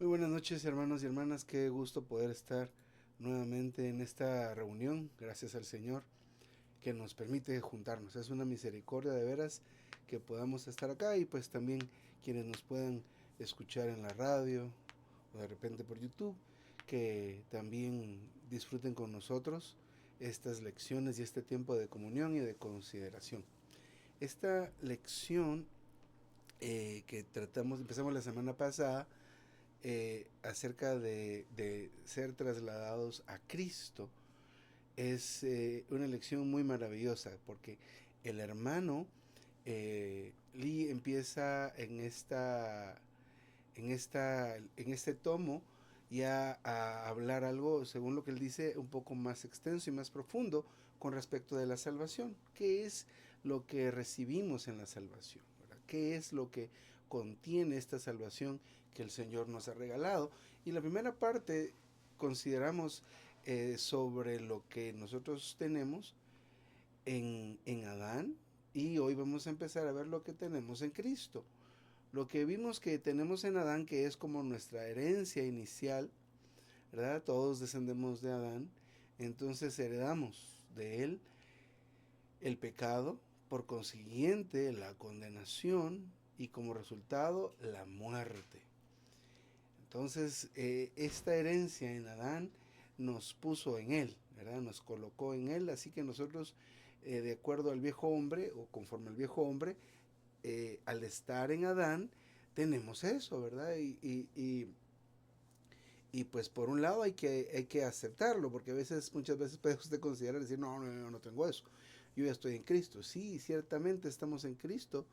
Muy buenas noches, hermanos y hermanas. Qué gusto poder estar nuevamente en esta reunión. Gracias al Señor que nos permite juntarnos. Es una misericordia de veras que podamos estar acá, y pues también quienes nos puedan escuchar en la radio o de repente por YouTube, que también disfruten con nosotros estas lecciones y este tiempo de comunión y de consideración. Esta lección empezamos la semana pasada, acerca de ser trasladados a Cristo. Es una lección muy maravillosa, porque el hermano Lee empieza en este tomo ya a hablar algo, según lo que él dice, un poco más extenso y más profundo con respecto de la salvación. ¿Qué es lo que recibimos en la salvación? ¿Verdad? ¿Qué es lo que contiene esta salvación que el Señor nos ha regalado? Y la primera parte consideramos sobre lo que nosotros tenemos en Adán, y hoy vamos a empezar a ver lo que tenemos en Cristo. Lo que vimos que tenemos en Adán, que es como nuestra herencia inicial, ¿verdad? Todos descendemos de Adán, entonces heredamos de él el pecado, por consiguiente la condenación y como resultado la muerte. Entonces esta herencia en Adán nos puso en él, ¿verdad? Nos colocó en él, así que nosotros, de acuerdo al viejo hombre o conforme al viejo hombre, al estar en Adán, tenemos eso, ¿verdad? Y pues por un lado hay que aceptarlo, porque muchas veces puede usted considerar decir, no, no, no, no tengo eso, yo ya estoy en Cristo. Sí, ciertamente estamos en Cristo,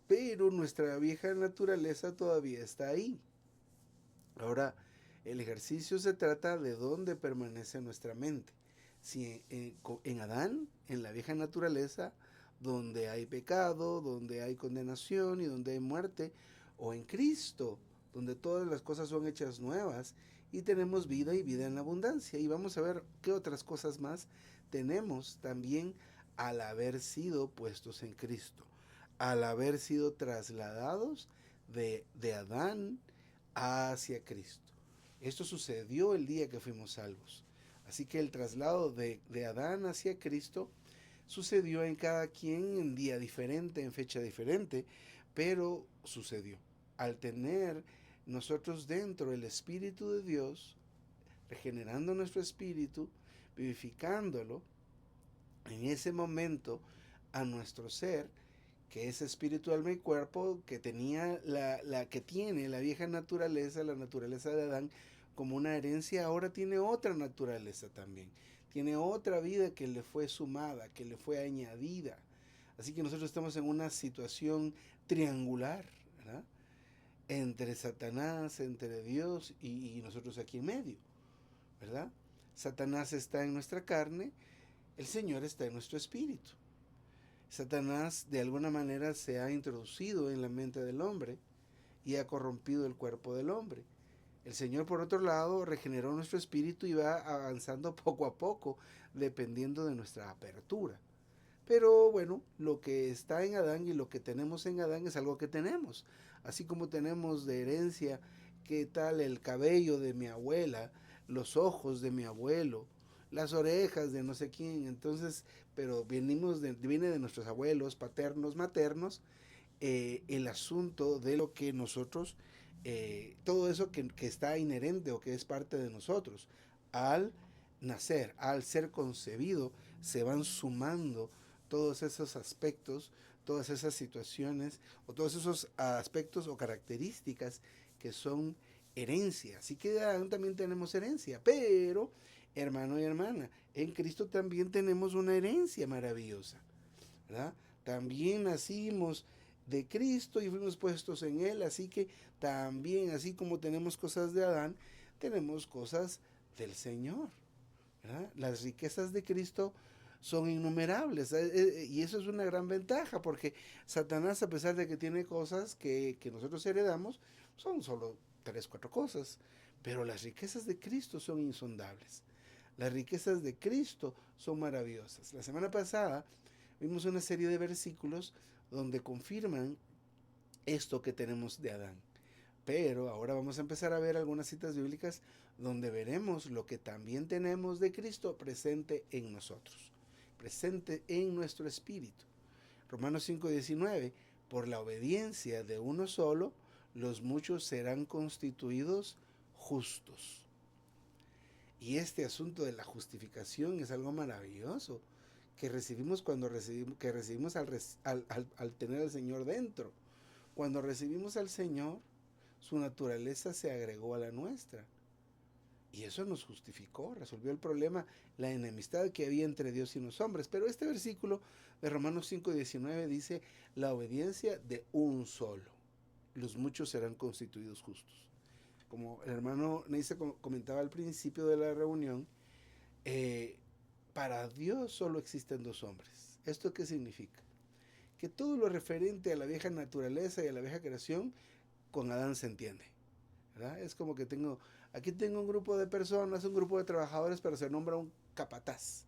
pero nuestra vieja naturaleza todavía está ahí. Ahora, el ejercicio se trata de dónde permanece nuestra mente. Si en Adán, en la vieja naturaleza, donde hay pecado, donde hay condenación y donde hay muerte, o en Cristo, donde todas las cosas son hechas nuevas y tenemos vida y vida en abundancia. Y vamos a ver qué otras cosas más tenemos también al haber sido puestos en Cristo, al haber sido trasladados de Adán hacia Cristo. Esto sucedió el día que fuimos salvos. Así que el traslado de Adán hacia Cristo sucedió en cada quien en día diferente, en fecha diferente, pero sucedió. Al tener nosotros dentro el Espíritu de Dios, regenerando nuestro espíritu, vivificándolo, en ese momento a nuestro ser, que es espíritu, alma y cuerpo, que tenía la que tiene la vieja naturaleza, la naturaleza de Adán, como una herencia, ahora tiene otra naturaleza también. Tiene otra vida que le fue sumada, que le fue añadida. Así que nosotros estamos en una situación triangular, ¿verdad? Entre Satanás, entre Dios y nosotros aquí en medio, ¿verdad? Satanás está en nuestra carne, el Señor está en nuestro espíritu. Satanás de alguna manera se ha introducido en la mente del hombre y ha corrompido el cuerpo del hombre. El Señor, por otro lado, regeneró nuestro espíritu y va avanzando poco a poco, dependiendo de nuestra apertura. Pero bueno, lo que está en Adán y lo que tenemos en Adán es algo que tenemos. Así como tenemos de herencia, qué tal el cabello de mi abuela, los ojos de mi abuelo, las orejas de no sé quién. Entonces, pero viene de nuestros abuelos, paternos, maternos, el asunto de lo que nosotros, todo eso que está inherente o que es parte de nosotros. Al nacer, al ser concebido, se van sumando todos esos aspectos, todas esas situaciones o todos esos aspectos o características que son herencia. Así que también tenemos herencia, pero hermano y hermana, en Cristo también tenemos una herencia maravillosa, ¿verdad? También nacimos de Cristo y fuimos puestos en Él, así que también, así como tenemos cosas de Adán, tenemos cosas del Señor, ¿verdad? Las riquezas de Cristo son innumerables, y eso es una gran ventaja, porque Satanás, a pesar de que tiene cosas que nosotros heredamos, son solo tres, cuatro cosas, pero las riquezas de Cristo son insondables. Las riquezas de Cristo son maravillosas. La semana pasada vimos una serie de versículos donde confirman esto que tenemos de Adán. Pero ahora vamos a empezar a ver algunas citas bíblicas donde veremos lo que también tenemos de Cristo presente en nosotros, presente en nuestro espíritu. Romanos 5:19, por la obediencia de uno solo, los muchos serán constituidos justos. Y este asunto de la justificación es algo maravilloso que recibimos cuando recibimos al tener al Señor dentro. Cuando recibimos al Señor, su naturaleza se agregó a la nuestra. Y eso nos justificó, resolvió el problema, la enemistad que había entre Dios y los hombres. Pero este versículo de Romanos 5:19 dice, la obediencia de un solo. Los muchos serán constituidos justos. Como el hermano Neise comentaba al principio de la reunión, para Dios solo existen dos hombres. ¿Esto qué significa? Que todo lo referente a la vieja naturaleza y a la vieja creación, con Adán se entiende, ¿verdad? Es como que aquí tengo un grupo de personas, un grupo de trabajadores, pero se nombra un capataz.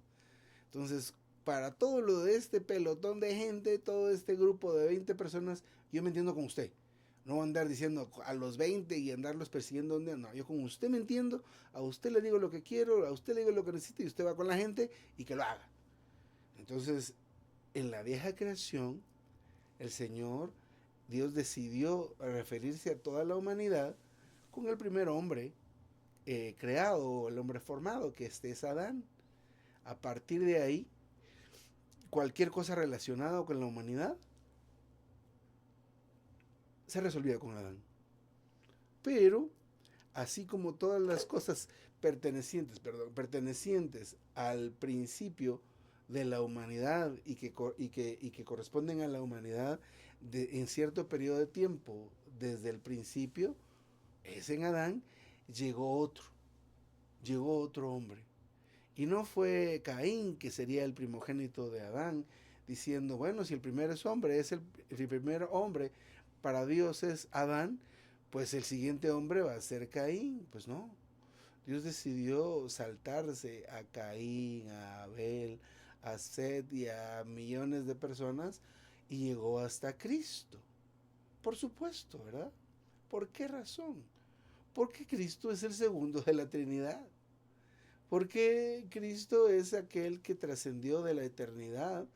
Entonces, para todo lo de este pelotón de gente, todo este grupo de 20 personas, yo me entiendo con usted. No voy a andar diciendo a los 20 y andarlos persiguiendo. No, yo con usted me entiendo, a usted le digo lo que quiero, a usted le digo lo que necesita y usted va con la gente y que lo haga. Entonces, en la vieja creación, el Señor, Dios decidió referirse a toda la humanidad con el primer hombre creado, el hombre formado, que este es Adán. A partir de ahí, cualquier cosa relacionada con la humanidad se resolvía con Adán. Pero, así como todas las cosas pertenecientes al principio de la humanidad y que corresponden a la humanidad en cierto periodo de tiempo desde el principio, es en Adán, llegó otro hombre. Y no fue Caín, que sería el primogénito de Adán, diciendo, bueno, si el primer es hombre, el primer hombre para Dios es Adán, pues el siguiente hombre va a ser Caín. Pues no, Dios decidió saltarse a Caín, a Abel, a Set y a millones de personas y llegó hasta Cristo. Por supuesto, ¿verdad? ¿Por qué razón? Porque Cristo es el segundo de la Trinidad. Porque Cristo es aquel que trascendió de la eternidad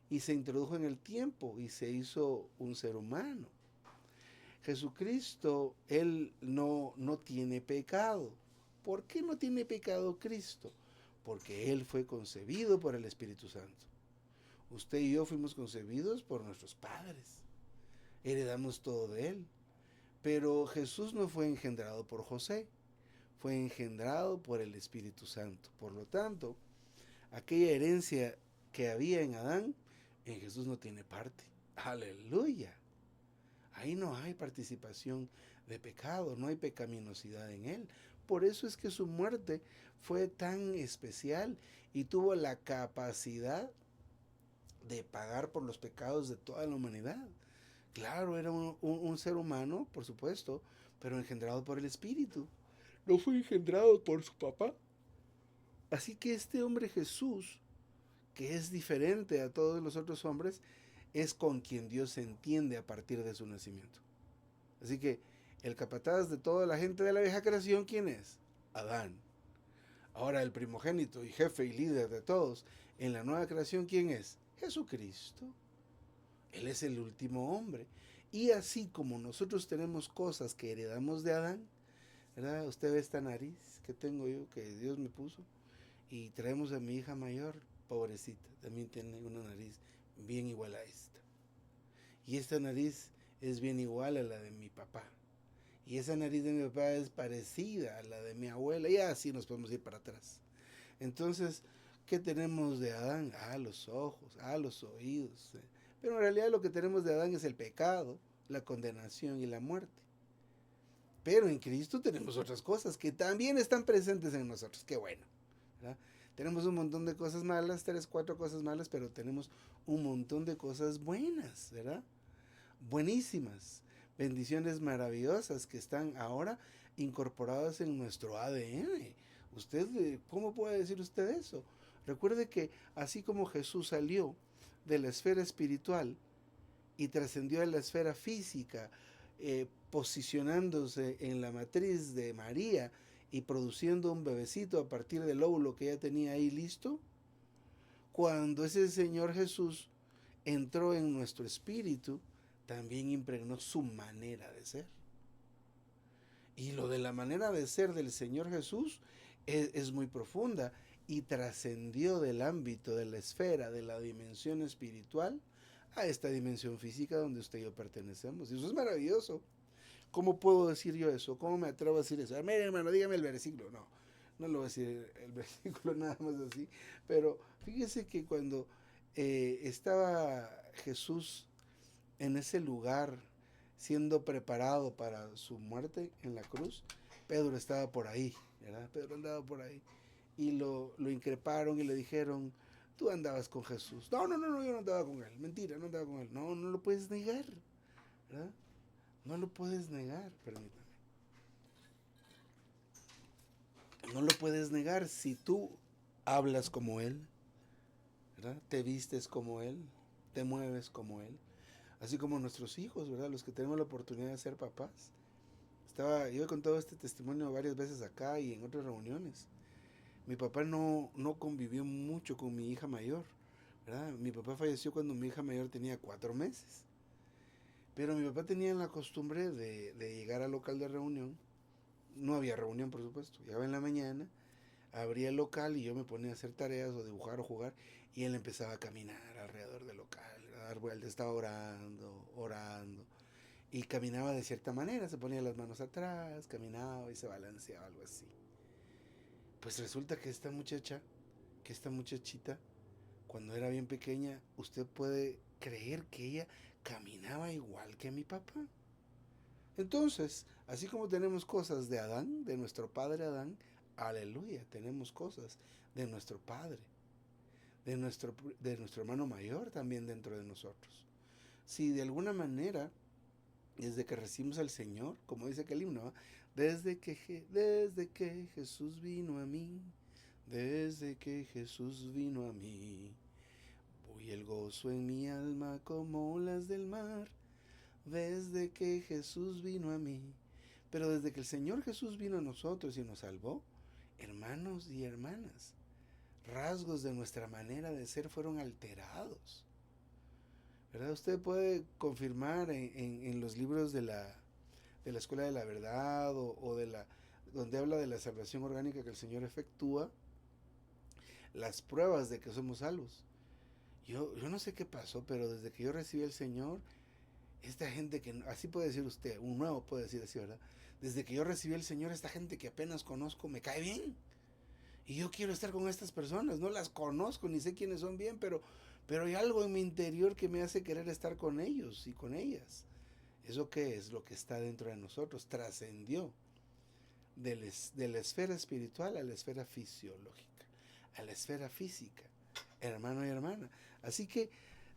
y se introdujo en el tiempo y se hizo un ser humano. Jesucristo, Él no tiene pecado. ¿Por qué no tiene pecado Cristo? Porque Él fue concebido por el Espíritu Santo. Usted y yo fuimos concebidos por nuestros padres. Heredamos todo de Él. Pero Jesús no fue engendrado por José, fue engendrado por el Espíritu Santo. Por lo tanto, aquella herencia que había en Adán, en Jesús no tiene parte. Aleluya. Ahí no hay participación de pecado, no hay pecaminosidad en él. Por eso es que su muerte fue tan especial y tuvo la capacidad de pagar por los pecados de toda la humanidad. Claro, era un ser humano, por supuesto, pero engendrado por el Espíritu. No fue engendrado por su papá. Así que este hombre Jesús, que es diferente a todos los otros hombres, es con quien Dios se entiende a partir de su nacimiento. Así que el capataz de toda la gente de la vieja creación, ¿quién es? Adán. Ahora el primogénito y jefe y líder de todos en la nueva creación, ¿quién es? Jesucristo. Él es el último hombre. Y así como nosotros tenemos cosas que heredamos de Adán, ¿verdad? Usted ve esta nariz que tengo yo, que Dios me puso, y traemos a mi hija mayor, pobrecita, también tiene una nariz bien igual a esta. Y esta nariz es bien igual a la de mi papá. Y esa nariz de mi papá es parecida a la de mi abuela. Y así nos podemos ir para atrás. Entonces, ¿qué tenemos de Adán? Los ojos, los oídos. Pero en realidad lo que tenemos de Adán es el pecado, la condenación y la muerte. Pero en Cristo tenemos otras cosas que también están presentes en nosotros. Qué bueno, ¿verdad? Tenemos un montón de cosas malas, 3, 4 cosas malas, pero tenemos un montón de cosas buenas, ¿verdad? Buenísimas, bendiciones maravillosas que están ahora incorporadas en nuestro ADN. Usted, ¿cómo puede decir usted eso? Recuerde que así como Jesús salió de la esfera espiritual y trascendió a la esfera física posicionándose en la matriz de María y produciendo un bebecito a partir del óvulo que ella tenía ahí listo, cuando ese Señor Jesús entró en nuestro espíritu, también impregnó su manera de ser. Y lo de la manera de ser del Señor Jesús es muy profunda y trascendió del ámbito, de la esfera, de la dimensión espiritual a esta dimensión física donde usted y yo pertenecemos. Y eso es maravilloso. ¿Cómo puedo decir yo eso? ¿Cómo me atrevo a decir eso? Mire, hermano, dígame el versículo. No, no lo voy a decir el versículo nada más así. Pero fíjese que cuando estaba Jesús en ese lugar siendo preparado para su muerte en la cruz, Pedro estaba por ahí, ¿verdad? Pedro andaba por ahí y lo increparon y le dijeron, tú andabas con Jesús. No, no, no, no, yo no andaba con él. Mentira, no andaba con él. No, no lo puedes negar, ¿verdad? No lo puedes negar, permítame. No lo puedes negar si tú hablas como él, ¿verdad? Te vistes como él, te mueves como él. Así como nuestros hijos, ¿verdad? Los que tenemos la oportunidad de ser papás. Yo he contado este testimonio varias veces acá y en otras reuniones. Mi papá no convivió mucho con mi hija mayor, ¿verdad? Mi papá falleció cuando mi hija mayor tenía 4 meses. Pero mi papá tenía la costumbre de llegar al local de reunión. No había reunión, por supuesto. Llegaba en la mañana, abría el local y yo me ponía a hacer tareas o dibujar o jugar. Y él empezaba a caminar alrededor del local, a dar vueltas, estaba orando. Y caminaba de cierta manera, se ponía las manos atrás, caminaba y se balanceaba, algo así. Pues resulta que esta muchachita, cuando era bien pequeña, usted puede creer que ella caminaba igual que mi papá. Entonces, así como tenemos cosas de Adán, de nuestro padre Adán, aleluya, tenemos cosas de nuestro padre, de nuestro hermano mayor también dentro de nosotros. Si de alguna manera, desde que recibimos al Señor, como dice aquel himno, desde que Jesús vino a mí, desde que Jesús vino a mí, voy el gozo en mi alma como olas del mar, desde que Jesús vino a mí. Pero desde que el Señor Jesús vino a nosotros y nos salvó, hermanos y hermanas, rasgos de nuestra manera de ser fueron alterados. ¿Verdad? Usted puede confirmar en los libros de la Escuela de la Verdad donde habla de la salvación orgánica que el Señor efectúa, las pruebas de que somos salvos. Yo no sé qué pasó, pero desde que yo recibí al Señor, esta gente que, así puede decir usted, un nuevo puede decir así, ¿verdad? Desde que yo recibí al Señor, esta gente que apenas conozco me cae bien. Y yo quiero estar con estas personas, no las conozco ni sé quiénes son bien, pero hay algo en mi interior que me hace querer estar con ellos y con ellas. ¿Eso qué es? Lo que está dentro de nosotros trascendió de la esfera espiritual a la esfera fisiológica, a la esfera física, hermano y hermana. Así que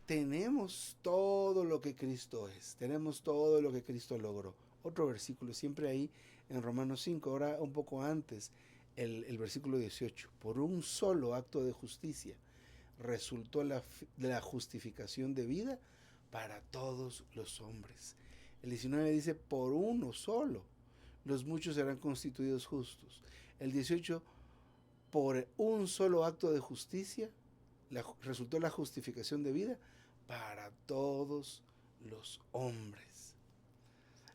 tenemos todo lo que Cristo es, tenemos todo lo que Cristo logró. Otro versículo, siempre ahí en Romanos 5, ahora un poco antes, el versículo 18. Por un solo acto de justicia resultó la justificación de vida para todos los hombres. El 19 dice, por uno solo los muchos serán constituidos justos. El 18, por un solo acto de justicia resultó la justificación de vida para todos los hombres.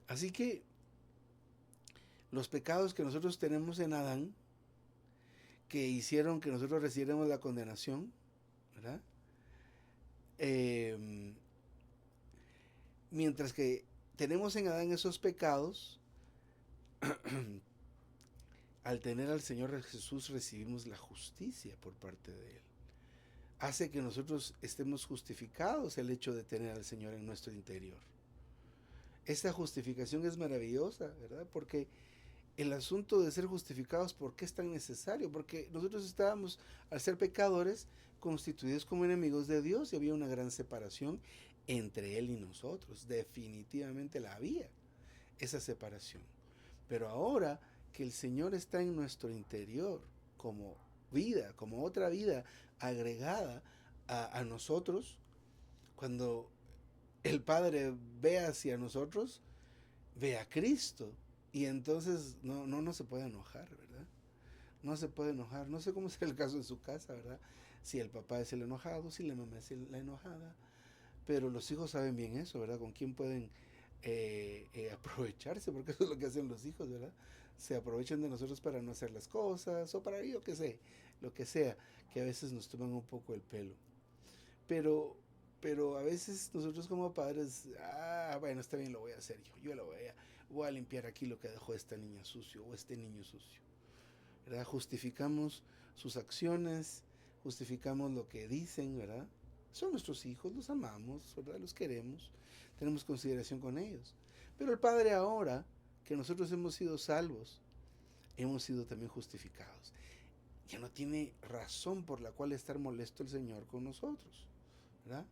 Así que los pecados que nosotros tenemos en Adán, que hicieron que nosotros recibiéramos la condenación, ¿verdad? Mientras que tenemos en Adán esos pecados, al tener al Señor Jesús recibimos la justicia por parte de Él. Hace que nosotros estemos justificados el hecho de tener al Señor en nuestro interior. Esta justificación es maravillosa, ¿verdad? Porque el asunto de ser justificados, ¿por qué es tan necesario? Porque nosotros estábamos, al ser pecadores, constituidos como enemigos de Dios y había una gran separación entre Él y nosotros. Definitivamente la había, esa separación. Pero ahora que el Señor está en nuestro interior como vida, como otra vida agregada a nosotros, cuando el Padre ve hacia nosotros, ve a Cristo. Y entonces no se puede enojar, ¿verdad? No se puede enojar. No sé cómo será el caso en su casa, ¿verdad? Si el papá es el enojado, si la mamá es la enojada. Pero los hijos saben bien eso, ¿verdad? Con quién pueden aprovecharse, porque eso es lo que hacen los hijos, ¿verdad? Se aprovechan de nosotros para no hacer las cosas, o para yo qué sé, lo que sea, que a veces nos toman un poco el pelo. Pero, pero a veces nosotros como padres, bueno, está bien, lo voy a hacer yo voy a limpiar aquí lo que dejó esta niña sucio o este niño sucio, ¿verdad? Justificamos sus acciones, justificamos lo que dicen, ¿verdad? Son nuestros hijos, los amamos, ¿verdad? Los queremos, tenemos consideración con ellos. Pero el Padre ahora, que nosotros hemos sido salvos, hemos sido también justificados. Ya no tiene razón por la cual estar molesto el Señor con nosotros, ¿verdad?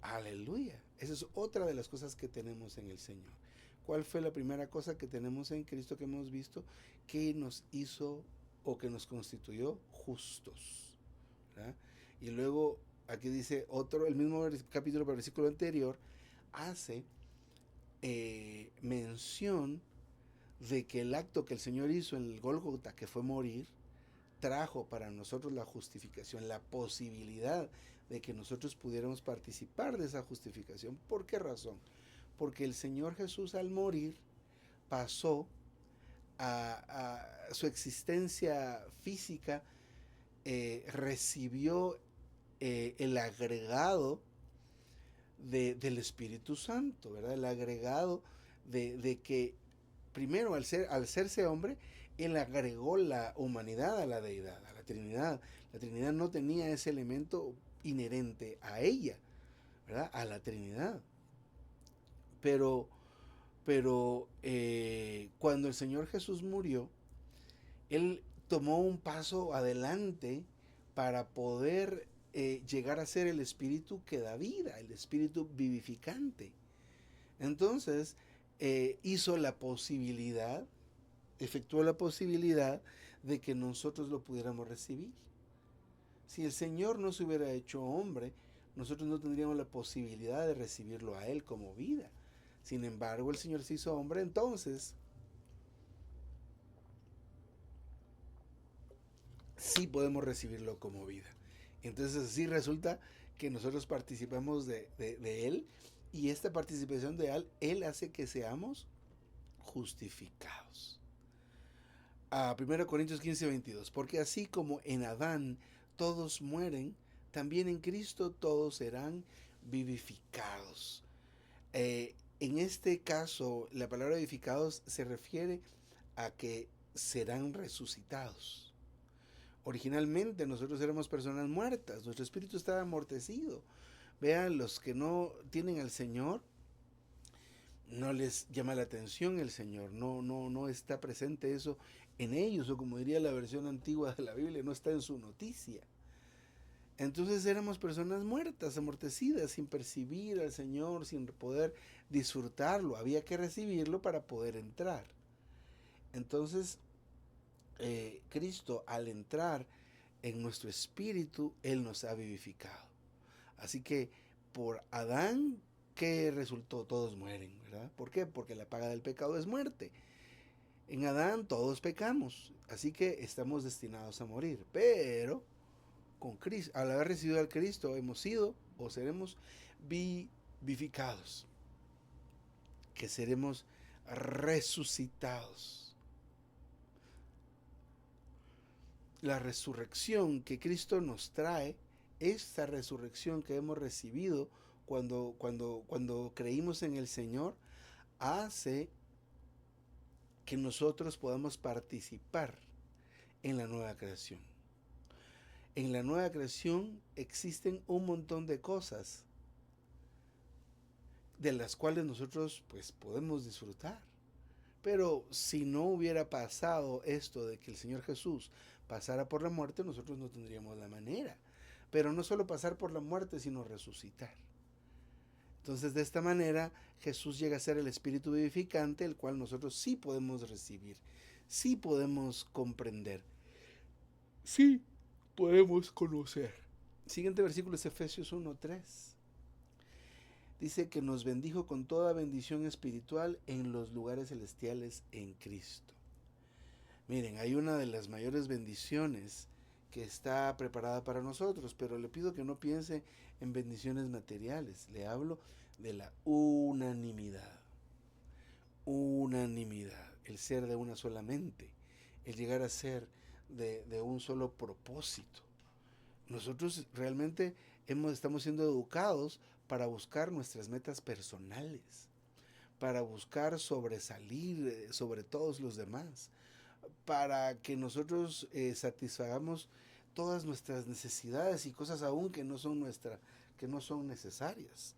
Aleluya. Esa es otra de las cosas que tenemos en el Señor. ¿Cuál fue la primera cosa que tenemos en Cristo que hemos visto? Que nos hizo o que nos constituyó justos, ¿verdad? Y luego aquí dice otro, el mismo capítulo, versículo anterior, hace mención de que el acto que el Señor hizo en el Gólgota, que fue morir, trajo para nosotros la justificación, la posibilidad de que nosotros pudiéramos participar de esa justificación. ¿Por qué razón? Porque el Señor Jesús al morir pasó a su existencia física, recibió el agregado del Espíritu Santo, ¿verdad? El agregado de que primero al serse hombre, él agregó la humanidad a la deidad, a la Trinidad. La Trinidad no tenía ese elemento inherente a ella, ¿verdad? A la Trinidad. Pero, pero cuando el Señor Jesús murió, él tomó un paso adelante para poder llegar a ser el espíritu que da vida, el espíritu vivificante. Entonces, hizo la posibilidad, efectuó la posibilidad de que nosotros lo pudiéramos recibir. Si el Señor no se hubiera hecho hombre, nosotros no tendríamos la posibilidad de recibirlo a Él como vida. Sin embargo, el Señor se hizo hombre, entonces sí podemos recibirlo como vida. Entonces así resulta que nosotros participamos de Él, y esta participación de Él hace que seamos justificados. A 1 Corintios 15:22, porque así como en Adán todos mueren, también en Cristo todos serán vivificados. En este caso, la palabra vivificados se refiere a que serán resucitados. Originalmente nosotros éramos personas muertas, nuestro espíritu estaba amortecido. Vean, los que no tienen al Señor, no les llama la atención el Señor, no está presente eso en ellos, o como diría la versión antigua de la Biblia, no está en su noticia. Entonces éramos personas muertas, amortecidas, sin percibir al Señor, sin poder disfrutarlo. Había que recibirlo para poder entrar. Entonces, Cristo, al entrar en nuestro espíritu, Él nos ha vivificado. Así que por Adán, ¿qué resultó? Todos mueren, ¿verdad? ¿Por qué? Porque la paga del pecado es muerte. En Adán todos pecamos, así que estamos destinados a morir. Pero con Cristo, al haber recibido al Cristo, hemos sido o seremos vivificados, que seremos resucitados. La resurrección que Cristo nos trae, esta resurrección que hemos recibido cuando creímos en el Señor, hace que nosotros podamos participar en la nueva creación. En la nueva creación existen un montón de cosas de las cuales nosotros pues podemos disfrutar. Pero si no hubiera pasado esto de que el Señor Jesús pasara por la muerte, nosotros no tendríamos la manera. Pero no solo pasar por la muerte, sino resucitar. Entonces, de esta manera, Jesús llega a ser el Espíritu vivificante, el cual nosotros sí podemos recibir, sí podemos comprender, sí podemos conocer. Siguiente versículo es Efesios 1:3. Dice que nos bendijo con toda bendición espiritual en los lugares celestiales en Cristo. Miren, hay una de las mayores bendiciones que está preparada para nosotros, pero le pido que no piense en bendiciones materiales. Le hablo de la unanimidad. Unanimidad, el ser de una sola mente, el llegar a ser de un solo propósito. Nosotros realmente estamos siendo educados para buscar nuestras metas personales, para buscar sobresalir sobre todos los demás, para que nosotros satisfagamos todas nuestras necesidades y cosas aún que no son que no son necesarias.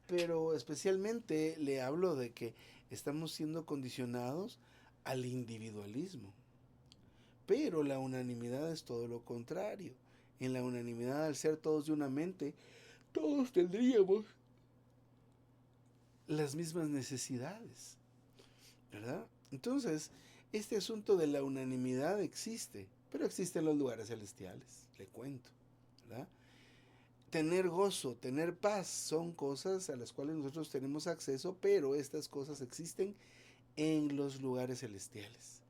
Pero especialmente le hablo de que estamos siendo condicionados al individualismo. Pero la unanimidad es todo lo contrario. En la unanimidad, al ser todos de una mente, todos tendríamos las mismas necesidades, ¿verdad? Entonces, este asunto de la unanimidad existe, pero existe en los lugares celestiales, le cuento, ¿verdad? Tener gozo, tener paz, son cosas a las cuales nosotros tenemos acceso, pero estas cosas existen en los lugares celestiales.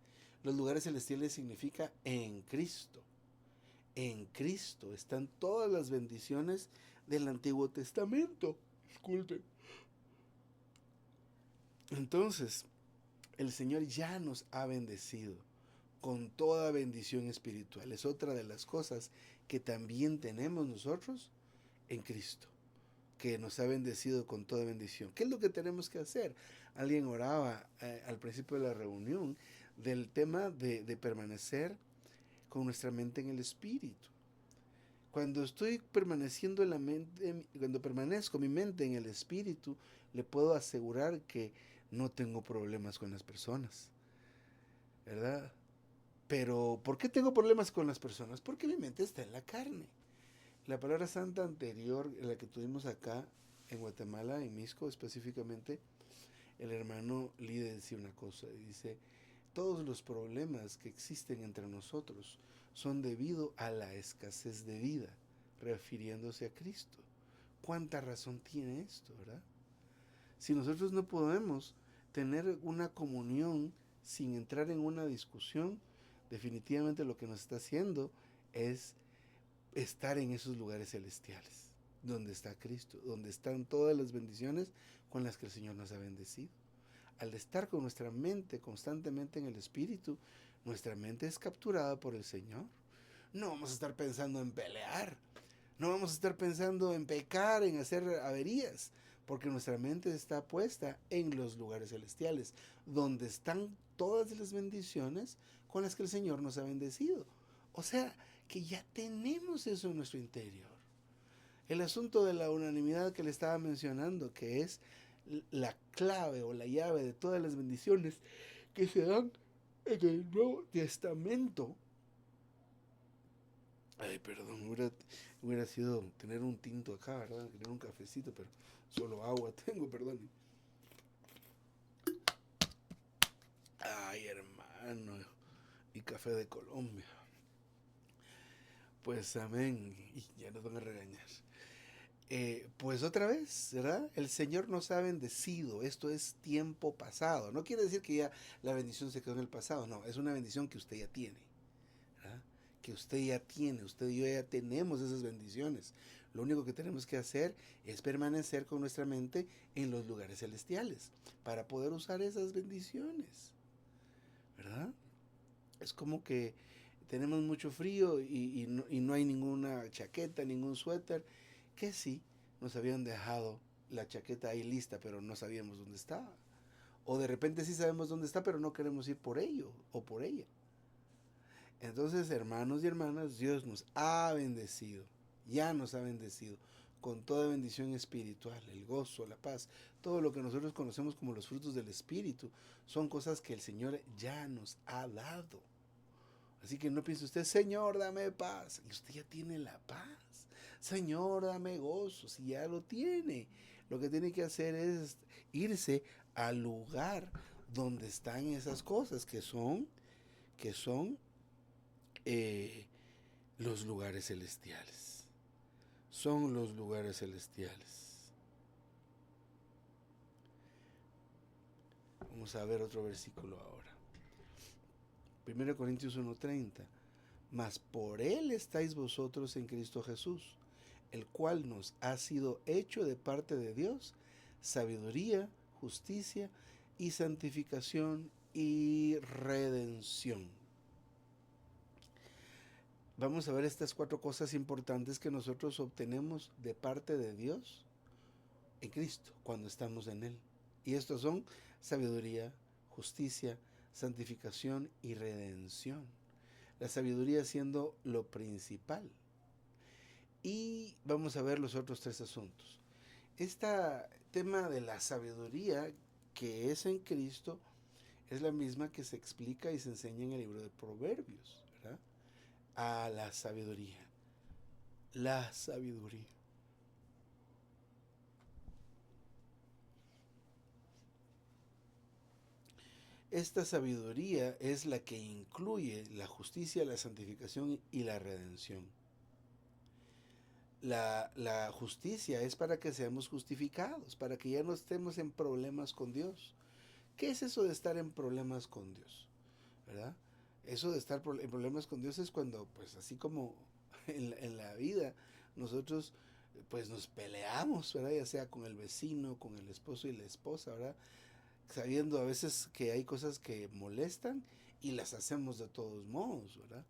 Los lugares celestiales significa en Cristo. En Cristo están todas las bendiciones del Antiguo Testamento. Disculpe. Entonces, el Señor ya nos ha bendecido con toda bendición espiritual. Es otra de las cosas que también tenemos nosotros en Cristo, que nos ha bendecido con toda bendición. ¿Qué es lo que tenemos que hacer? Alguien oraba al principio de la reunión del tema de permanecer con nuestra mente en el Espíritu. Cuando estoy permaneciendo en la mente, cuando permanezco mi mente en el Espíritu, le puedo asegurar que no tengo problemas con las personas, ¿verdad? Pero, ¿por qué tengo problemas con las personas? Porque mi mente está en la carne. La palabra santa anterior, la que tuvimos acá en Guatemala, en Misco específicamente, el hermano Lide decía una cosa, dice, todos los problemas que existen entre nosotros son debido a la escasez de vida, refiriéndose a Cristo. ¿Cuánta razón tiene esto, verdad? Si nosotros no podemos tener una comunión sin entrar en una discusión, definitivamente lo que nos está haciendo es estar en esos lugares celestiales, donde está Cristo, donde están todas las bendiciones con las que el Señor nos ha bendecido. Al estar con nuestra mente constantemente en el Espíritu, nuestra mente es capturada por el Señor. No vamos a estar pensando en pelear, no vamos a estar pensando en pecar, en hacer averías, porque nuestra mente está puesta en los lugares celestiales, donde están todas las bendiciones con las que el Señor nos ha bendecido. O sea, que ya tenemos eso en nuestro interior. El asunto de la unanimidad que le estaba mencionando, que es la clave o la llave de todas las bendiciones que se dan en el Nuevo Testamento. Ay, perdón, hubiera sido tener un tinto acá, ¿verdad? Tener un cafecito, pero solo agua tengo, perdón. Ay, hermano, y café de Colombia. Pues amén, y ya nos van a regañar. Pues otra vez, ¿verdad? El Señor nos ha bendecido. Esto es tiempo pasado. No quiere decir que ya la bendición se quedó en el pasado. No, es una bendición que usted ya tiene, ¿verdad? Que usted ya tiene. Usted y yo ya tenemos esas bendiciones. Lo único que tenemos que hacer es permanecer con nuestra mente en los lugares celestiales para poder usar esas bendiciones, ¿verdad? Es como que tenemos mucho frío y no hay ninguna chaqueta, ningún suéter, que sí, nos habían dejado la chaqueta ahí lista, pero no sabíamos dónde estaba. O de repente sí sabemos dónde está, pero no queremos ir por ello o por ella. Entonces, hermanos y hermanas, Dios nos ha bendecido, ya nos ha bendecido con toda bendición espiritual, el gozo, la paz, todo lo que nosotros conocemos como los frutos del Espíritu, son cosas que el Señor ya nos ha dado. Así que no piense usted, Señor, dame paz. Y usted ya tiene la paz. Señor, dame gozo. Si ya lo tiene. Lo que tiene que hacer es irse al lugar donde están esas cosas que son eh, los lugares celestiales. Son los lugares celestiales. Vamos a ver otro versículo ahora. 1 Corintios 1:30. Mas por él estáis vosotros en Cristo Jesús, el cual nos ha sido hecho de parte de Dios sabiduría, justicia y santificación y redención. Vamos a ver estas 4 cosas importantes que nosotros obtenemos de parte de Dios en Cristo cuando estamos en Él. Y estos son sabiduría, justicia, santificación y redención. La sabiduría siendo lo principal. Y vamos a ver los otros 3 asuntos. Este tema de la sabiduría que es en Cristo es la misma que se explica y se enseña en el libro de Proverbios, ¿verdad? A la sabiduría. La sabiduría. Esta sabiduría es la que incluye la justicia, la santificación y la redención. La justicia es para que seamos justificados, para que ya no estemos en problemas con Dios. ¿Qué es eso de estar en problemas con Dios? ¿Verdad? Eso de estar en problemas con Dios es cuando, pues así como en la vida, nosotros pues nos peleamos, ¿verdad? Ya sea con el vecino, con el esposo y la esposa, ¿verdad? Sabiendo a veces que hay cosas que molestan y las hacemos de todos modos, ¿verdad?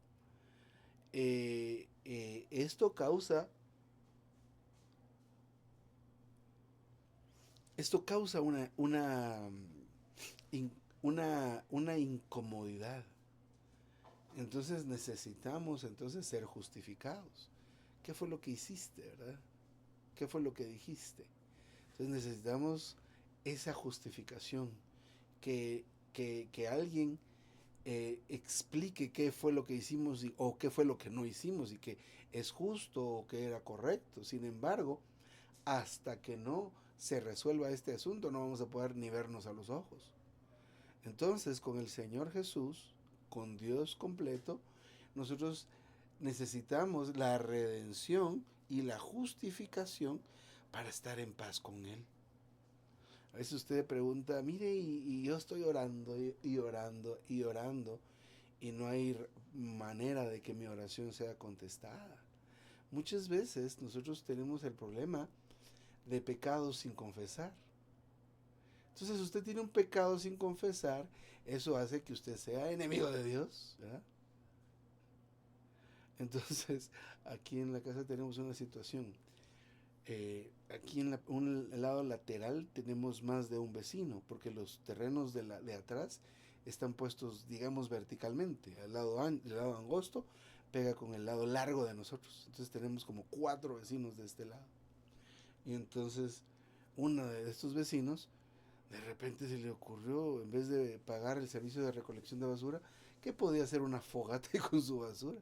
Esto causa una incomodidad. Entonces necesitamos entonces ser justificados. ¿Qué fue lo que hiciste, verdad? ¿Qué fue lo que dijiste? Entonces necesitamos esa justificación, que alguien explique qué fue lo que hicimos o qué fue lo que no hicimos y que es justo o que era correcto. Sin embargo, hasta que no se resuelva este asunto, no vamos a poder ni vernos a los ojos. Entonces, con el Señor Jesús, con Dios completo, nosotros necesitamos la redención y la justificación para estar en paz con Él. A veces usted pregunta, mire, y yo estoy orando y orando y orando y no hay manera de que mi oración sea contestada. Muchas veces nosotros tenemos el problema de pecados sin confesar. Entonces usted tiene un pecado sin confesar, eso hace que usted sea enemigo de Dios, ¿verdad? Entonces aquí en la casa tenemos una situación. Aquí en el lado lateral tenemos más de un vecino, porque los terrenos de atrás están puestos, digamos, verticalmente. El lado angosto pega con el lado largo de nosotros. Entonces tenemos como 4 vecinos de este lado. Y entonces uno de estos vecinos de repente se le ocurrió, en vez de pagar el servicio de recolección de basura, que podía hacer una fogata con su basura.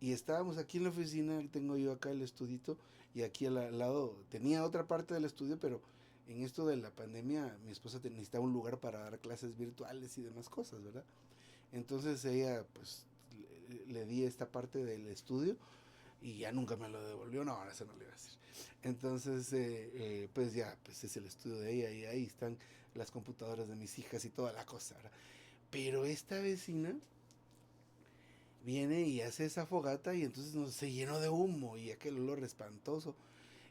Y estábamos aquí en la oficina, tengo yo acá el estudito, y aquí al lado tenía otra parte del estudio, pero en esto de la pandemia mi esposa necesitaba un lugar para dar clases virtuales y demás cosas, ¿verdad? Entonces ella, pues, le di esta parte del estudio y ya nunca me lo devolvió, no, ahora eso no le iba a decir. Entonces, pues ya, pues es el estudio de ella y ahí están las computadoras de mis hijas y toda la cosa, ¿verdad? Pero esta vecina viene y hace esa fogata y entonces se llenó de humo y aquel olor espantoso.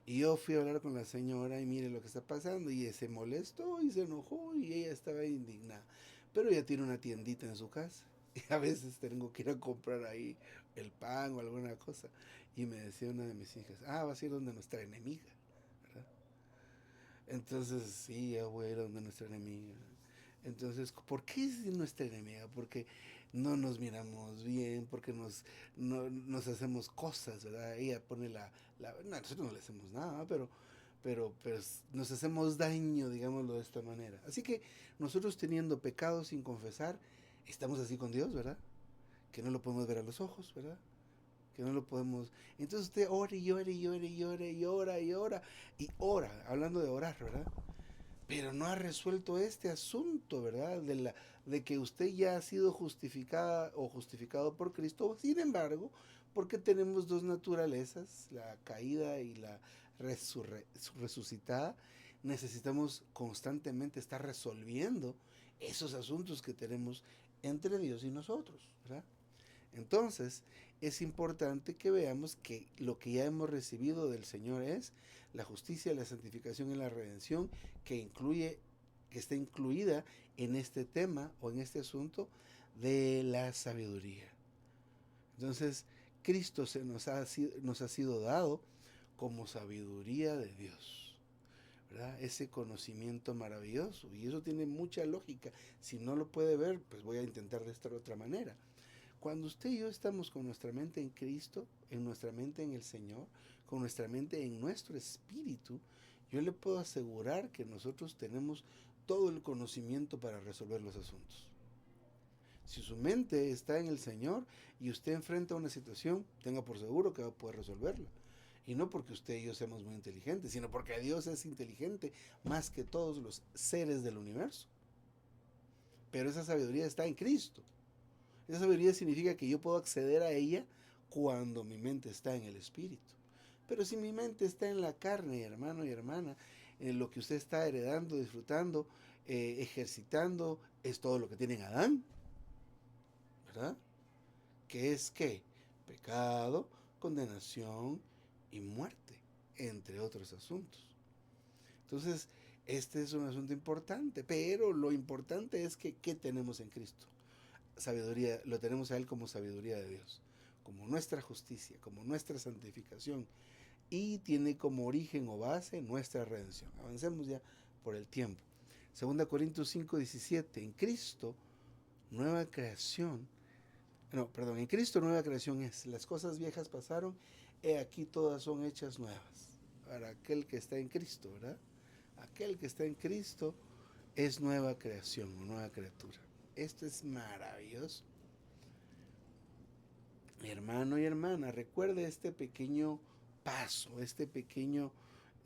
Y yo fui a hablar con la señora y mire lo que está pasando y se molestó y se enojó y ella estaba indignada. Pero ella tiene una tiendita en su casa y a veces tengo que ir a comprar ahí el pan o alguna cosa. Y me decía una de mis hijas, vas a ir donde nuestra enemiga, ¿verdad? Entonces, sí, ya voy a ir donde nuestra enemiga. Entonces, ¿por qué es nuestra enemiga? Porque no nos miramos bien, porque nos hacemos cosas, ¿verdad? Ella pone no, nosotros no le hacemos nada, pero pues nos hacemos daño, digámoslo de esta manera. Así que nosotros teniendo pecados sin confesar, estamos así con Dios, ¿verdad? Que no lo podemos ver a los ojos, ¿verdad? Que no lo podemos. Entonces usted ora y ora y ora y ora y ora y ora y ora, hablando de orar, ¿verdad? Pero no ha resuelto este asunto, ¿verdad? De que usted ya ha sido justificada o justificado por Cristo. Sin embargo, porque tenemos dos naturalezas, la caída y la resucitada, necesitamos constantemente estar resolviendo esos asuntos que tenemos entre Dios y nosotros, ¿verdad? Entonces, es importante que veamos que lo que ya hemos recibido del Señor es la justicia, la santificación y la redención que está incluida en este tema o en este asunto de la sabiduría. Entonces, Cristo nos ha sido dado como sabiduría de Dios, ¿verdad? Ese conocimiento maravilloso, y eso tiene mucha lógica. Si no lo puede ver, pues voy a intentar de esta otra manera. Cuando usted y yo estamos con nuestra mente en Cristo, en nuestra mente en el Señor, con nuestra mente en nuestro espíritu, yo le puedo asegurar que nosotros tenemos todo el conocimiento para resolver los asuntos. Si su mente está en el Señor y usted enfrenta una situación, tenga por seguro que va a poder resolverla. Y no porque usted y yo seamos muy inteligentes, sino porque Dios es inteligente más que todos los seres del universo. Pero esa sabiduría está en Cristo. Esa sabiduría significa que yo puedo acceder a ella cuando mi mente está en el espíritu. Pero si mi mente está en la carne, hermano y hermana, en lo que usted está heredando, disfrutando, ejercitando, es todo lo que tiene en Adán, ¿verdad? ¿Qué es qué? Pecado, condenación y muerte, entre otros asuntos. Entonces, este es un asunto importante, pero lo importante es que ¿qué tenemos en Cristo? Sabiduría, lo tenemos a Él como sabiduría de Dios, como nuestra justicia, como nuestra santificación, y tiene como origen o base nuestra redención. Avancemos ya por el tiempo. 2 Corintios 5:17, en Cristo nueva creación, en Cristo nueva creación es, las cosas viejas pasaron, he aquí todas son hechas nuevas, para aquel que está en Cristo, ¿verdad? Aquel que está en Cristo es nueva creación, nueva criatura. Esto es maravilloso. Mi hermano y hermana, recuerde este pequeño paso, este pequeño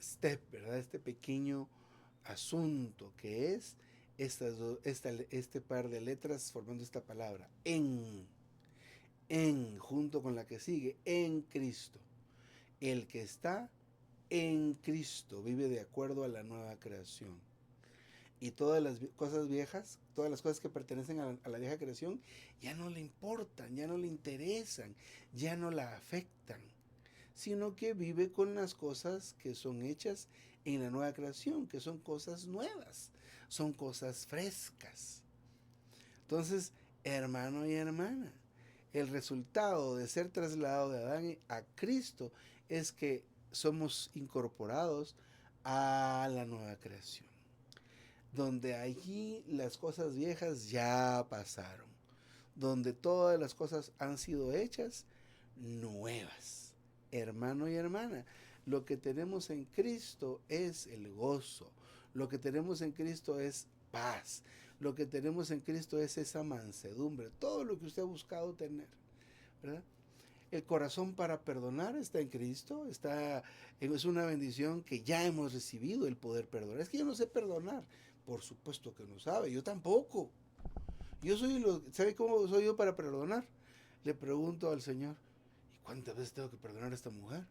step, ¿verdad? Este pequeño asunto que es este par de letras formando esta palabra, junto con la que sigue, en Cristo. El que está en Cristo vive de acuerdo a la nueva creación. Y todas las cosas viejas, todas las cosas que pertenecen a la vieja creación, ya no le importan, ya no le interesan, ya no la afectan, sino que vive con las cosas que son hechas en la nueva creación, que son cosas nuevas, son cosas frescas. Entonces, hermano y hermana, el resultado de ser trasladado de Adán a Cristo es que somos incorporados a la nueva creación, donde allí las cosas viejas ya pasaron, donde todas las cosas han sido hechas nuevas. Hermano y hermana, lo que tenemos en Cristo es el gozo, lo que tenemos en Cristo es paz, lo que tenemos en Cristo es esa mansedumbre, todo lo que usted ha buscado tener, ¿verdad? El corazón para perdonar está en Cristo, es una bendición que ya hemos recibido, el poder perdonar. Es que yo no sé perdonar, por supuesto que no sabe, yo tampoco. ¿Sabe cómo soy yo para perdonar? Le pregunto al Señor, ¿y cuántas veces tengo que perdonar a esta mujer?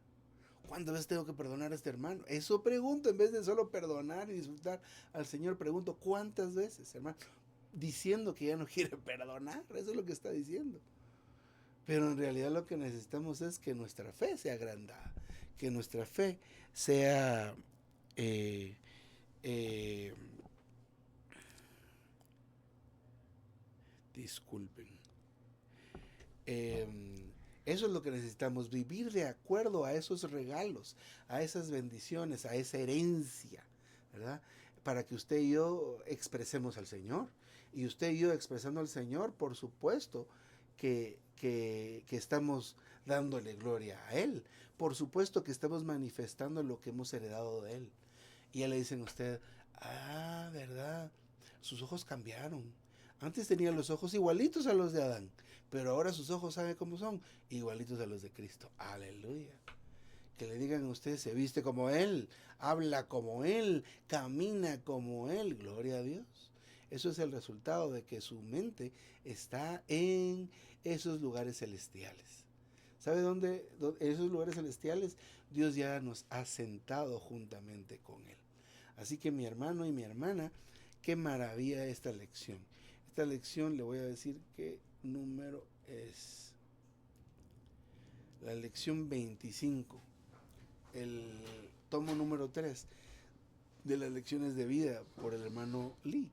¿Cuántas veces tengo que perdonar a este hermano? Eso pregunto, en vez de solo perdonar y disfrutar al Señor, pregunto, ¿cuántas veces, hermano? Diciendo que ya no quiere perdonar, eso es lo que está diciendo. Pero en realidad lo que necesitamos es que nuestra fe sea agrandada, que nuestra fe sea eh, eh, disculpen. Eh, Eso es lo que necesitamos, vivir de acuerdo a esos regalos, a esas bendiciones, a esa herencia, ¿verdad? Para que usted y yo expresemos al Señor. Y usted y yo expresando al Señor, por supuesto que estamos dándole gloria a Él. Por supuesto que estamos manifestando lo que hemos heredado de Él. Y ya le dicen a usted, ah, ¿verdad? Sus ojos cambiaron. Antes tenía los ojos igualitos a los de Adán, pero ahora sus ojos, ¿sabe cómo son? Igualitos a los de Cristo. Aleluya. Que le digan a usted, se viste como Él, habla como Él, camina como Él. Gloria a Dios. Eso es el resultado de que su mente está en esos lugares celestiales. ¿Sabe dónde? En esos lugares celestiales Dios ya nos ha sentado juntamente con Él. Así que mi hermano y mi hermana, qué maravilla esta lección. Esta lección le voy a decir qué número es. La lección 25, el tomo número 3 de las lecciones de vida por el hermano Lee.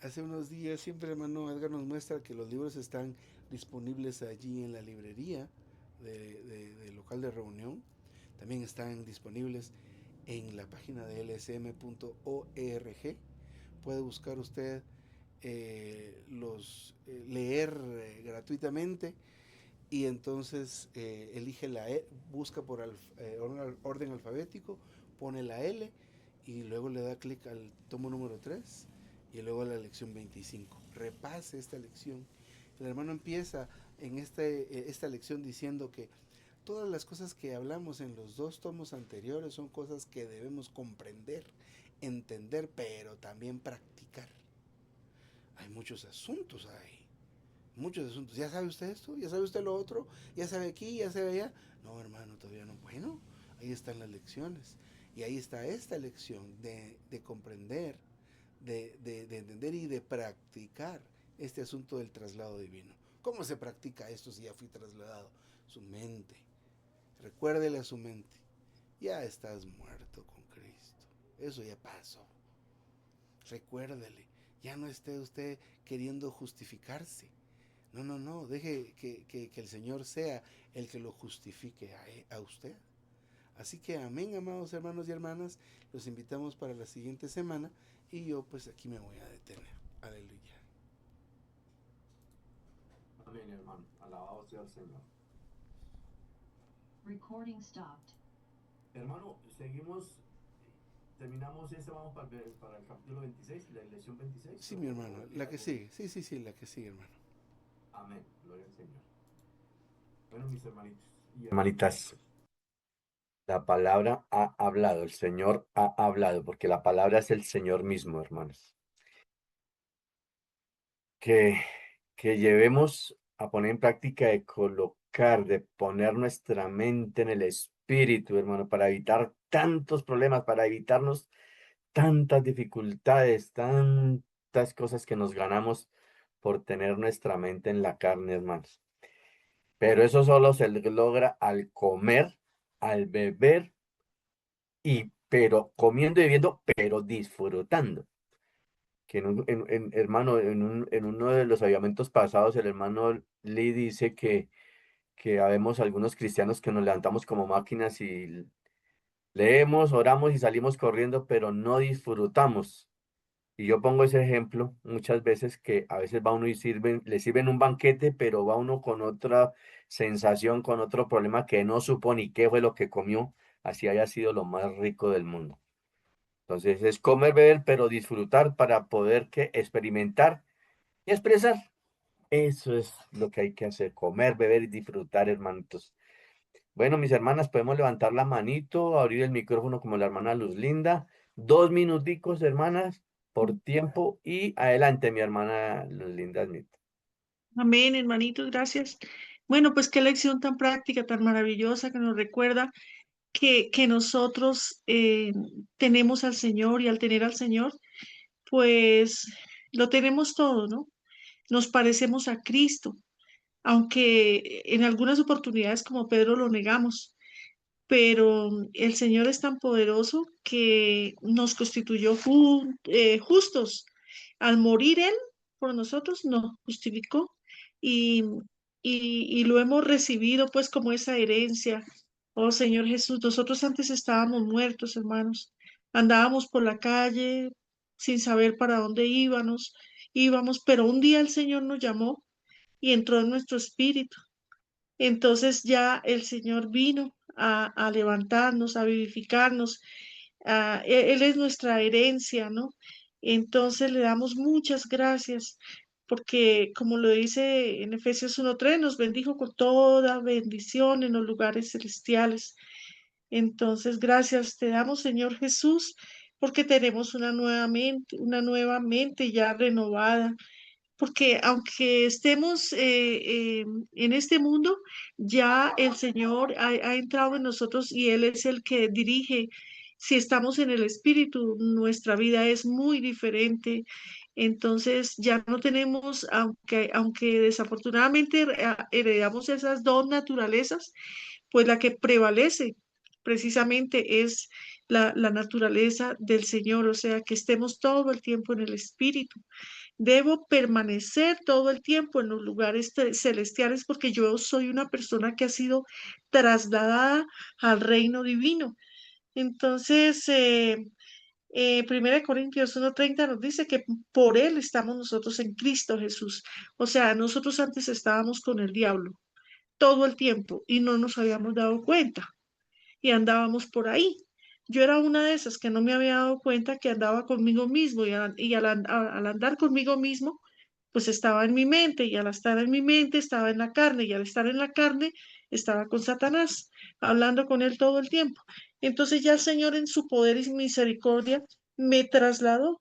Hace unos días siempre el hermano Edgar nos muestra que los libros están disponibles allí en la librería del local de reunión. También están disponibles en la página de lsm.org. Puede buscar usted leer gratuitamente y entonces elige busca por orden alfabético, pone la L y luego le da clic al tomo número 3 y luego a la lección 25. Repase esta lección. El hermano empieza en esta lección diciendo que todas las cosas que hablamos en los dos tomos anteriores son cosas que debemos comprender, entender, pero también practicar. Hay muchos asuntos ahí, muchos asuntos. ¿Ya sabe usted esto? ¿Ya sabe usted lo otro? ¿Ya sabe aquí? ¿Ya sabe allá? No, hermano, todavía no. Bueno, ahí están las lecciones. Y ahí está esta lección de comprender, de entender y de practicar este asunto del traslado divino. ¿Cómo se practica esto si ya fui trasladado? Su mente. Recuérdele a su mente. Ya estás muerto con Cristo. Eso ya pasó. Recuérdele. Ya no esté usted queriendo justificarse. No, no, no. Deje que el Señor sea el que lo justifique a usted. Así que amén, amados hermanos y hermanas. Los invitamos para la siguiente semana. Y yo pues aquí me voy a detener. Aleluya. Amén, hermano. Alabado sea el Señor. Recording stopped. Hermano, seguimos, terminamos vamos para el capítulo 26, la lección 26. Sí, mi hermano. La que sigue. Sí, la que sigue, hermano. Amén. Gloria al Señor. Bueno, mis hermanitos y hermanitas, la palabra ha hablado, el Señor ha hablado, porque la palabra es el Señor mismo, hermanos. Que, que llevemos a poner en práctica de colocar, de poner nuestra mente en el Espíritu, hermano, para evitar tantos problemas, para evitarnos tantas dificultades, tantas cosas que nos ganamos por tener nuestra mente en la carne, hermanos. Pero eso solo se logra al comer, al beber pero comiendo y bebiendo, pero disfrutando. Que hermano, en uno de los avivamientos pasados, el hermano Lee dice que habemos algunos cristianos que nos levantamos como máquinas y leemos, oramos y salimos corriendo, pero no disfrutamos. Y yo pongo ese ejemplo muchas veces que a veces va uno y le sirven un banquete, pero va uno con otra sensación, con otro problema que no supo ni qué fue lo que comió, así haya sido lo más rico del mundo. Entonces es comer, beber, pero disfrutar para poder experimentar y expresar. Eso es lo que hay que hacer, comer, beber y disfrutar, hermanitos. Bueno, mis hermanas, podemos levantar la manito, abrir el micrófono como la hermana Luz Linda. 2 minuticos, hermanas, por tiempo. Y adelante, mi hermana Luz Linda Smith. Amén, hermanitos, gracias. Bueno, pues qué lección tan práctica, tan maravillosa que nos recuerda que nosotros tenemos al Señor y al tener al Señor, pues lo tenemos todo, ¿no? Nos parecemos a Cristo, aunque en algunas oportunidades como Pedro lo negamos, pero el Señor es tan poderoso que nos constituyó justos. Al morir Él por nosotros, nos justificó y, y lo hemos recibido pues como esa herencia. Oh Señor Jesús, nosotros antes estábamos muertos, hermanos. Andábamos por la calle sin saber para dónde íbamos, pero un día el Señor nos llamó y entró en nuestro espíritu. Entonces ya el Señor vino a levantarnos, a vivificarnos. Él es nuestra herencia, ¿no? Entonces le damos muchas gracias porque, como lo dice en Efesios 1:3, nos bendijo con toda bendición en los lugares celestiales. Entonces, gracias te damos, Señor Jesús, porque tenemos una nueva mente ya renovada, porque aunque estemos en este mundo, ya el Señor ha entrado en nosotros y Él es el que dirige Si estamos en el espíritu, nuestra vida es muy diferente. Entonces ya no tenemos, aunque desafortunadamente heredamos esas dos naturalezas, pues la que prevalece precisamente es la naturaleza del Señor, o sea, que estemos todo el tiempo en el espíritu. Debo permanecer todo el tiempo en los lugares celestiales porque yo soy una persona que ha sido trasladada al reino divino. Entonces, 1 Corintios 1:30 nos dice que por Él estamos nosotros en Cristo Jesús. O sea, nosotros antes estábamos con el diablo todo el tiempo y no nos habíamos dado cuenta y andábamos por ahí. Yo era una de esas que no me había dado cuenta que andaba conmigo mismo y al andar conmigo mismo, pues estaba en mi mente y al estar en mi mente estaba en la carne y al estar en la carne estaba con Satanás, hablando con él todo el tiempo. Entonces ya el Señor en su poder y misericordia me trasladó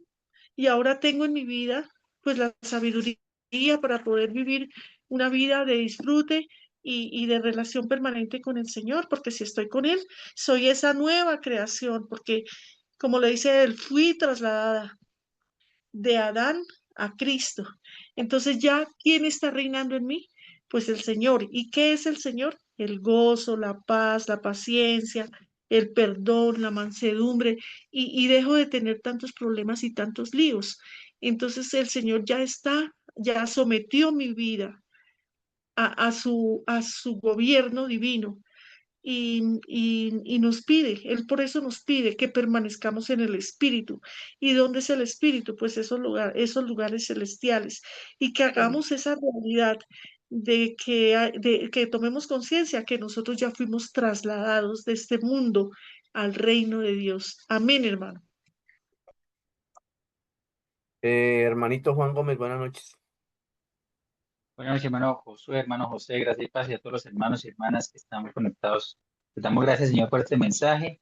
y ahora tengo en mi vida pues la sabiduría para poder vivir una vida de disfrute y de relación permanente con el Señor, porque si estoy con Él, soy esa nueva creación, porque como le dice él, fui trasladada de Adán a Cristo. Entonces ya, ¿quién está reinando en mí? Pues el Señor. ¿Y qué es el Señor? El gozo, la paz, la paciencia, el perdón, la mansedumbre, y dejo de tener tantos problemas y tantos líos. Entonces el Señor ya está, ya sometió mi vida a su gobierno divino y nos pide, Él por eso nos pide que permanezcamos en el Espíritu. ¿Y dónde es el Espíritu? Pues esos lugares celestiales y que hagamos esa realidad de que tomemos conciencia que nosotros ya fuimos trasladados de este mundo al reino de Dios. Amén, hermano. Hermanito Juan Gómez, buenas noches. Buenas noches, hermano Josué, hermano José, gracias y paz y a todos los hermanos y hermanas que estamos conectados. Les damos gracias, Señor, por este mensaje.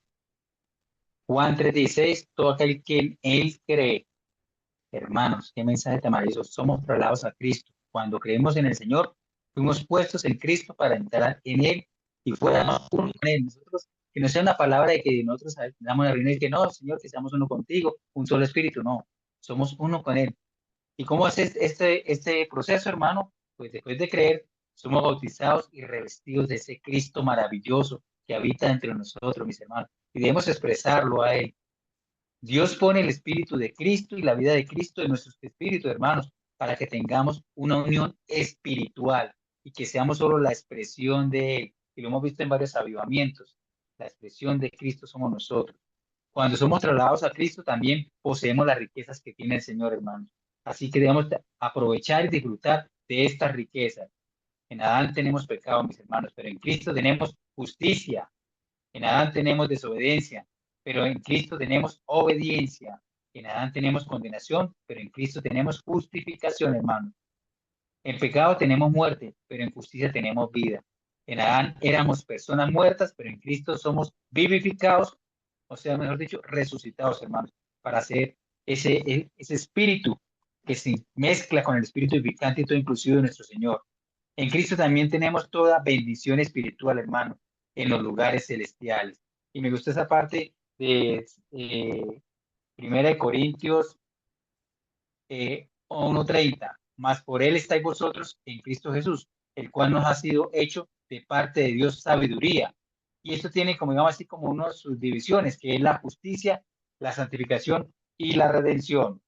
Juan 3:16, todo aquel que en Él cree. Hermanos, qué mensaje tan maravilloso. Somos trasladados a Cristo. Cuando creemos en el Señor, fuimos puestos en Cristo para entrar en Él y fuéramos uno con Él. Nosotros, que no sea una palabra de que nosotros damos la reunión y que no, Señor, que seamos uno contigo, un solo espíritu. No, somos uno con Él. ¿Y cómo es este proceso, hermano? Pues después de creer, somos bautizados y revestidos de ese Cristo maravilloso que habita entre nosotros, mis hermanos. Y debemos expresarlo a Él. Dios pone el Espíritu de Cristo y la vida de Cristo en nuestros espíritus, hermanos, para que tengamos una unión espiritual y que seamos solo la expresión de Él. Y lo hemos visto en varios avivamientos. La expresión de Cristo somos nosotros. Cuando somos trasladados a Cristo, también poseemos las riquezas que tiene el Señor, hermanos. Así que debemos aprovechar y disfrutar de estas riquezas. En Adán tenemos pecado, mis hermanos, pero en Cristo tenemos justicia. En Adán tenemos desobediencia, pero en Cristo tenemos obediencia. En Adán tenemos condenación, pero en Cristo tenemos justificación, hermanos. En pecado tenemos muerte, pero en justicia tenemos vida. En Adán éramos personas muertas, pero en Cristo somos vivificados, o sea, mejor dicho, resucitados, hermanos, para hacer ese espíritu que se mezcla con el espíritu vivificante y todo inclusivo de nuestro Señor. En Cristo también tenemos toda bendición espiritual, hermano, en los lugares celestiales. Y me gusta esa parte de 1 Corintios 1:30, mas por él estáis vosotros en Cristo Jesús, el cual nos ha sido hecho de parte de Dios sabiduría. Y esto tiene, como digamos así, como unas subdivisiones, que es la justicia, la santificación y la redención.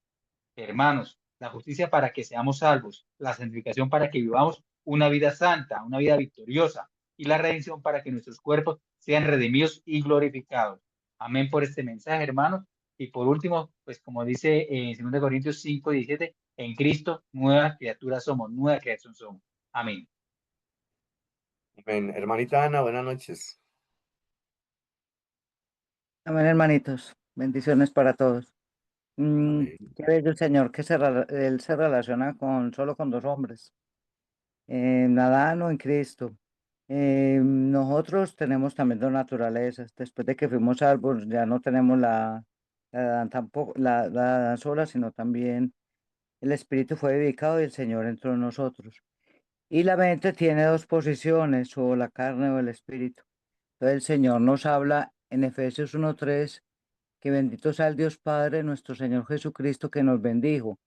Hermanos, la justicia para que seamos salvos, la santificación para que vivamos una vida santa, una vida victoriosa, y la redención para que nuestros cuerpos sean redimidos y glorificados. Amén por este mensaje, hermanos. Y por último, pues como dice en 2 Corintios 5:17, en Cristo nueva criatura somos, nueva creación somos. Amén. Amén. Hermanita Ana, buenas noches. Amén, hermanitos. Bendiciones para todos. Amén. Qué bello Señor, que Él se relaciona solo con dos hombres, en Adán o en Cristo. Nosotros tenemos también dos naturalezas. Después de que fuimos salvos, ya no tenemos la Adán tampoco, la Adán sola, sino también el Espíritu fue dedicado y el Señor entró en nosotros. Y la mente tiene dos posiciones, o la carne o el Espíritu. Entonces el Señor nos habla en Efesios 1:3 que bendito sea el Dios Padre de nuestro Señor Jesucristo, que nos bendijo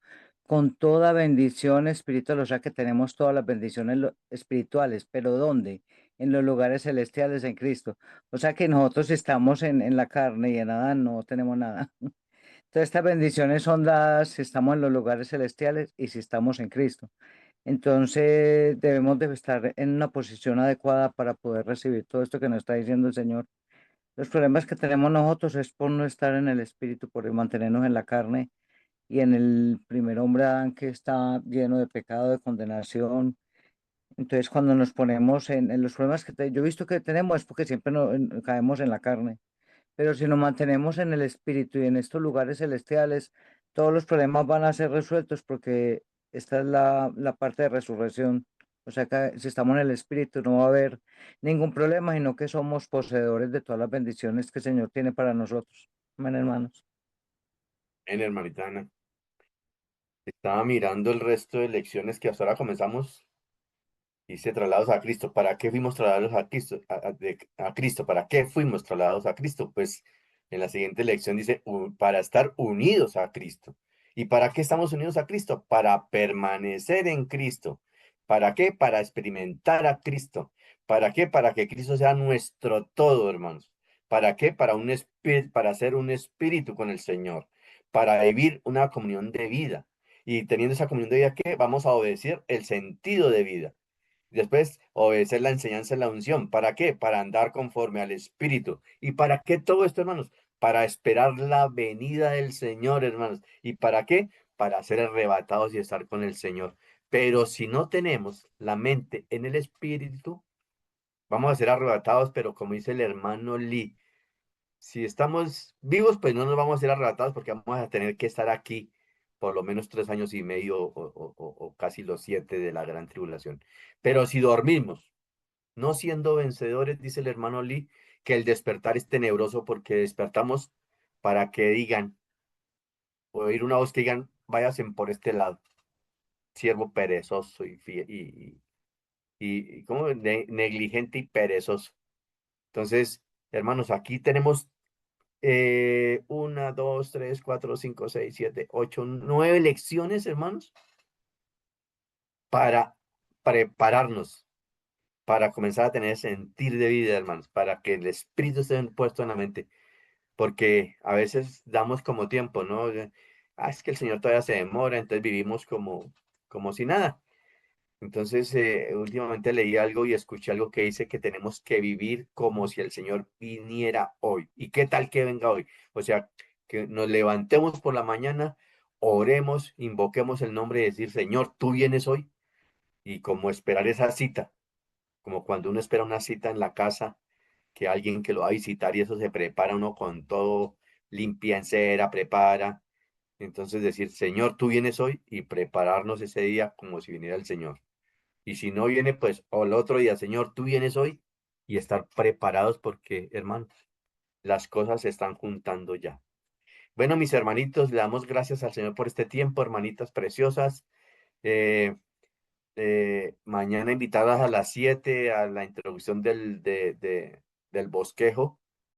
con toda bendición espiritual, o sea que tenemos todas las bendiciones espirituales, pero ¿dónde? En los lugares celestiales en Cristo. O sea que nosotros estamos en la carne y en Adán no tenemos nada. Entonces estas bendiciones son dadas si estamos en los lugares celestiales y si estamos en Cristo. Entonces debemos de estar en una posición adecuada para poder recibir todo esto que nos está diciendo el Señor. Los problemas que tenemos nosotros es por no estar en el espíritu, por mantenernos en la carne y en el primer hombre Adán que está lleno de pecado, de condenación. Entonces cuando nos ponemos en los problemas que yo he visto que tenemos es porque siempre caemos en la carne. Pero si nos mantenemos en el espíritu y en estos lugares celestiales, todos los problemas van a ser resueltos porque esta es la parte de resurrección. O sea que si estamos en el espíritu no va a haber ningún problema, sino que somos poseedores de todas las bendiciones que el Señor tiene para nosotros. Amén, hermanos. En hermanita Ana, estaba mirando el resto de lecciones que hasta ahora comenzamos. Dice trasladados a Cristo. ¿Para qué fuimos trasladados a Cristo? A Cristo. ¿Para qué fuimos trasladados a Cristo? Pues en la siguiente lección dice, para estar unidos a Cristo. ¿Y para qué estamos unidos a Cristo? Para permanecer en Cristo. ¿Para qué? Para experimentar a Cristo. ¿Para qué? Para que Cristo sea nuestro todo, hermanos. ¿Para qué? Para un espíritu, para hacer un espíritu con el Señor. Para vivir una comunión de vida. Y teniendo esa comunión de vida, ¿qué? Vamos a obedecer el sentido de vida. Después, obedecer la enseñanza de la unción. ¿Para qué? Para andar conforme al Espíritu. ¿Y para qué todo esto, hermanos? Para esperar la venida del Señor, hermanos. ¿Y para qué? Para ser arrebatados y estar con el Señor. Pero si no tenemos la mente en el Espíritu, vamos a ser arrebatados, pero como dice el hermano Lee, si estamos vivos, pues no nos vamos a ser arrebatados porque vamos a tener que estar aquí por lo menos 3 años y medio o casi los 7 de la gran tribulación. Pero si dormimos, no siendo vencedores, dice el hermano Lee, que el despertar es tenebroso porque despertamos para que digan, oír una voz que digan, váyanse por este lado, siervo perezoso y como negligente y perezoso. Entonces, hermanos, aquí tenemos 1, 2, 3, 4, 5, 6, 7, 8, 9 lecciones, hermanos, para prepararnos, para comenzar a tener sentir de vida, hermanos, para que el Espíritu esté puesto en la mente, porque a veces damos como tiempo, ¿no? Es que el Señor todavía se demora, entonces vivimos como si nada. Entonces, últimamente leí algo y escuché algo que dice que tenemos que vivir como si el Señor viniera hoy. ¿Y qué tal que venga hoy? O sea, que nos levantemos por la mañana, oremos, invoquemos el nombre y decir, Señor, tú vienes hoy. Y como esperar esa cita, como cuando uno espera una cita en la casa, que alguien que lo va a visitar y eso se prepara uno con todo, limpia en cera, prepara. Entonces decir, Señor, tú vienes hoy y prepararnos ese día como si viniera el Señor. Y si no viene, pues, o el otro día, Señor, tú vienes hoy y estar preparados porque, hermanos, las cosas se están juntando ya. Bueno, mis hermanitos, le damos gracias al Señor por este tiempo, hermanitas preciosas. Eh, mañana invitadas a las 7 a la introducción del bosquejo.